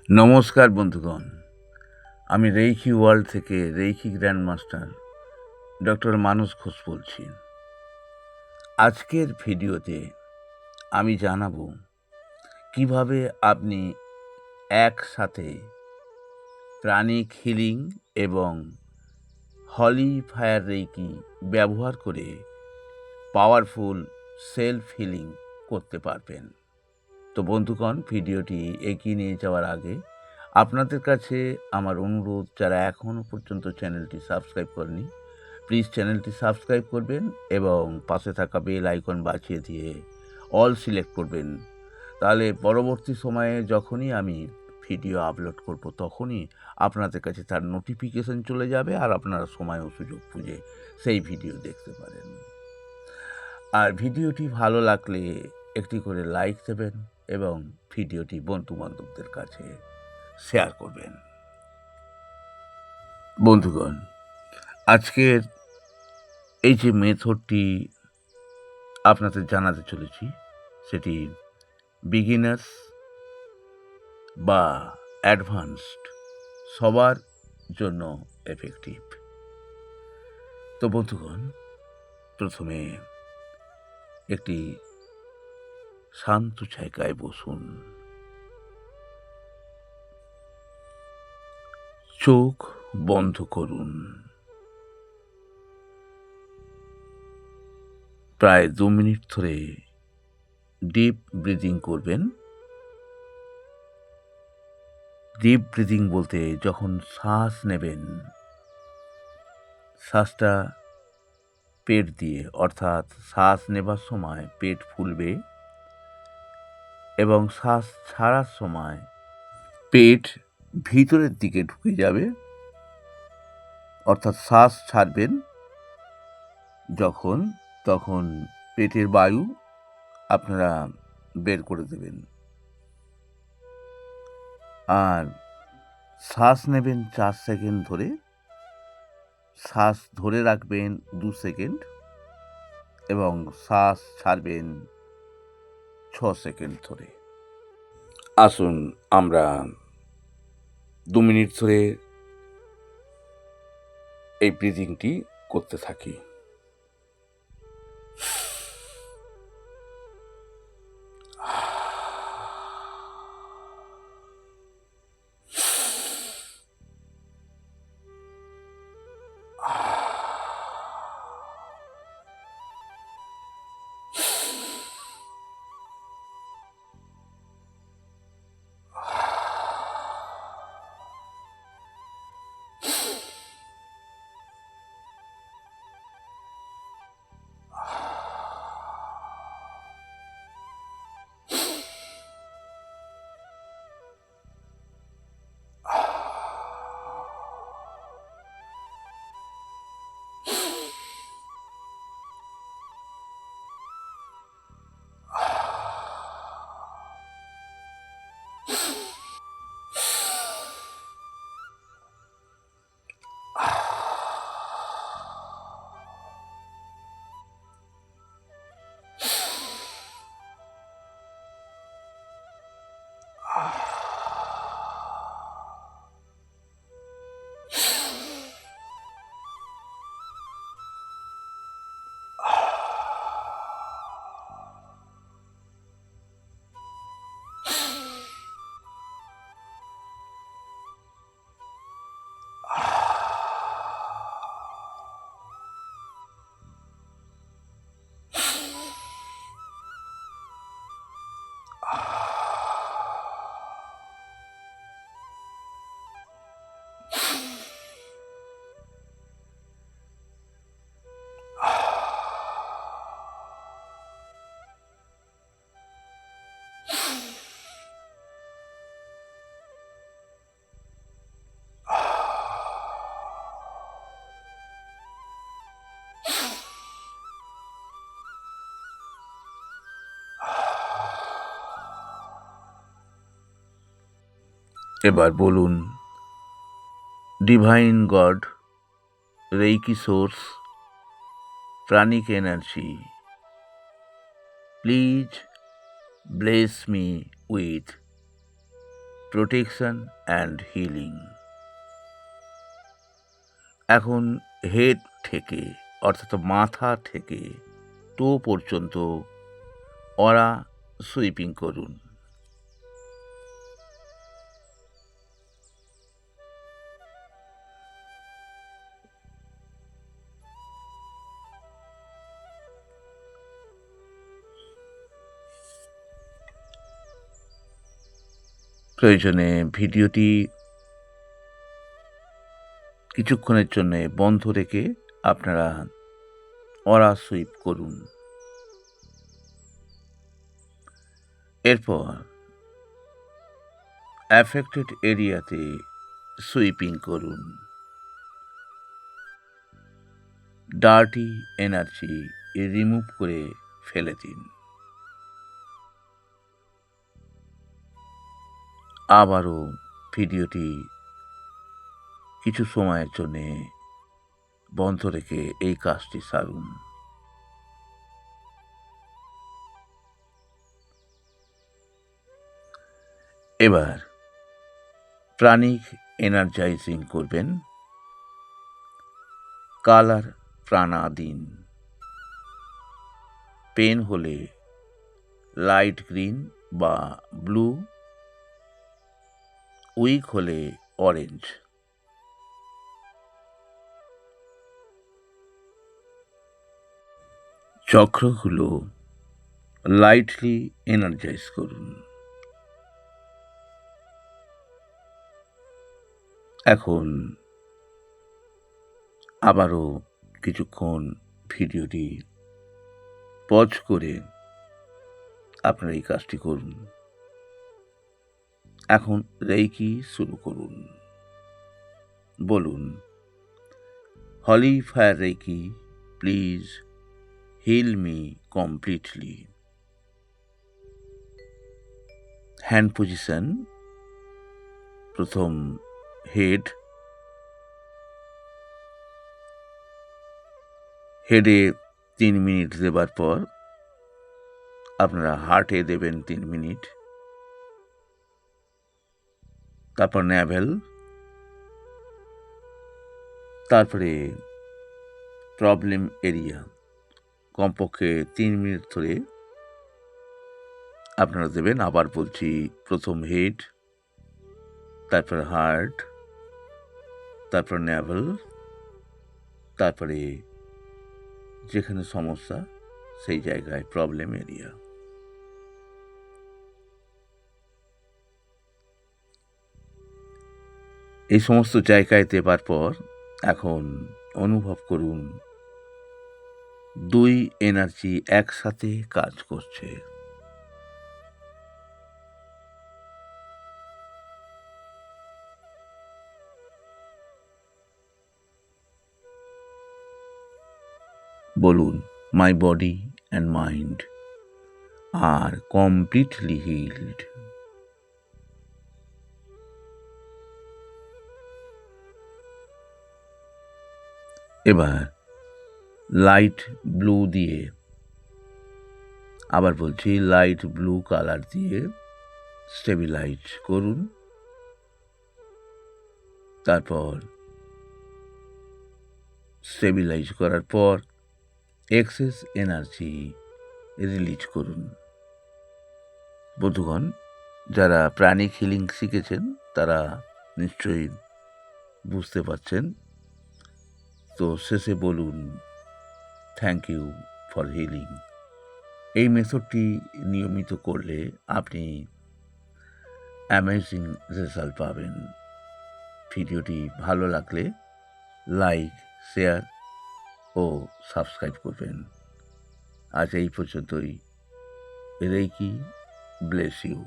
নমস্কার বন্ধুগণ, আমি রেইকি ওয়ার্ল্ড থেকে রেইকি গ্র্যান্ড মাস্টার ডক্টর মানস ঘোষ বলছি। আজকের ভিডিওতে আমি জানাবো কিভাবে আপনি একসাথে প্রাণিক হিলিং এবং হলি ফায়ার রেইকি ব্যবহার করে পাওয়ারফুল সেলফ হিলিং করতে পারবেন। তো বন্ধুগণ, ভিডিওটি এগিয়ে নিয়ে যাওয়ার আগে আপনাদের কাছে আমার অনুরোধ, যারা এখনও পর্যন্ত চ্যানেলটি সাবস্ক্রাইব করেনি, প্লিজ চ্যানেলটি সাবস্ক্রাইব করবেন এবং পাশে থাকা বেল আইকন বাজিয়ে দিয়ে অল সিলেক্ট করবেন। তাহলে পরবর্তী সময়ে যখনই আমি ভিডিও আপলোড করব তখনই আপনাদের কাছে তার নোটিফিকেশন চলে যাবে আর আপনারা সময় ও সুযোগ বুঝে সেই ভিডিও দেখতে পারেন। আর ভিডিওটি ভালো লাগলে একটি করে লাইক দেবেন এবং ভিডিওটি বন্ধুবান্ধবদের কাছে শেয়ার করবেন। বন্ধুগণ, আজকের এই যে মেথডটি আপনাদের জানাতে চলেছি সেটি বিগিনার্স বা অ্যাডভান্সড সবার জন্য এফেক্টিভ। তো বন্ধুগণ, প্রথমে একটি শান্ত জায়গায় বসুন, চোখ বন্ধ করুন, প্রায় 2 মিনিট ধরে ডিপ ব্রিদিং করবেন। ডিপ ব্রিদিং বলতে যখন শ্বাস নেবেন, শ্বাসটা পেট দিয়ে, অর্থাৎ শ্বাস নেবার সময় পেট ফুলবে এবং শ্বাস ছাড়ার সময় পেট ভিতরের দিকে ঢুকে যাবে, অর্থাৎ শ্বাস ছাড়বেন যখন, তখন পেটের বায়ু আপনারা বের করে দেবেন। আর শ্বাস নেবেন 4 সেকেন্ড ধরে, শ্বাস ধরে রাখবেন 2 সেকেন্ড এবং শ্বাস ছাড়বেন 6 সেকেন্ড ধরে। আসুন আমরা 2 মিনিট ধরে এই ব্রিদিংটি করতে থাকি। এবার বলুন, divine god, reiki source, pranic energy, please bless me with protection and healing. এখন হেড থেকে অর্থাৎ মাথা থেকে টো পর্যন্ত অরা সুইপিং করুন। প্রয়োজনে ভিডিওটি কিছুক্ষণের জন্য বন্ধ রেখে আপনারা অরা সুইপ করুন। এরপর অ্যাফেক্টেড এরিয়াতে সুইপিং করুন। ডার্টি এনার্জি রিমুভ করে ফেলে দিন। আবারও ভিডিওটি কিছু সময়ের জন্য বন্ধ রেখে এই কাজটি সারুন। এবার প্রাণিক এনার্জাইজিং করবেন। কালার প্রাণা দিন। পেন হলে লাইট গ্রিন বা ব্লু, উইক হলে অরেঞ্জ। চক্রগুলো লাইটলি এনার্জাইজ করুন। এখন আবারও কিছুক্ষণ ভিডিওটি পজ করে আপনারা এই কাজটি করুন। এখন রেইকি শুরু করুন। বলুন, holy fire reiki, please heal me completely. Hand position, প্রথম হেডে 3 মিনিট দেবার পর আপনারা হার্টে দেবেন 3 মিনিট, তারপর ন্যাভেল, তারপরে প্রবলেম এরিয়া। কমপক্ষে 3 মিনিট ধরে আপনারা দেবেন। আবার বলছি, প্রথম হেড, তারপর হার্ট, তারপর ন্যাভেল, তারপরে যেখানে সমস্যা সেই জায়গায় প্রবলেম এরিয়া। এই সমস্ত জায়গায় দেবার পর এখন অনুভব করুন 2 এনার্জি একসাথে কাজ করছে। বলুন, my body and mind are completely healed. এবার লাইট ব্লু দিয়ে, আবার বলছি, লাইট ব্লু কালার দিয়ে স্টেবিলাইজ করুন। তারপর স্টেবিলাইজ করার পর এক্সেস এনার্জি রিলিজ করুন। বন্ধুগণ, যারা প্রাণিক হিলিং শিখেছেন তারা নিশ্চয়ই বুঝতে পারছেন। তো শেষে বলুন, থ্যাংক ইউ ফর হিলিং। এই মেথডটি নিয়মিত করলে আপনি অ্যামেজিং রেজাল্ট পাবেন। ভিডিওটি ভালো লাগলে লাইক, শেয়ার ও সাবস্ক্রাইব করবেন। আজ এই পর্যন্তই। Reiki bless you.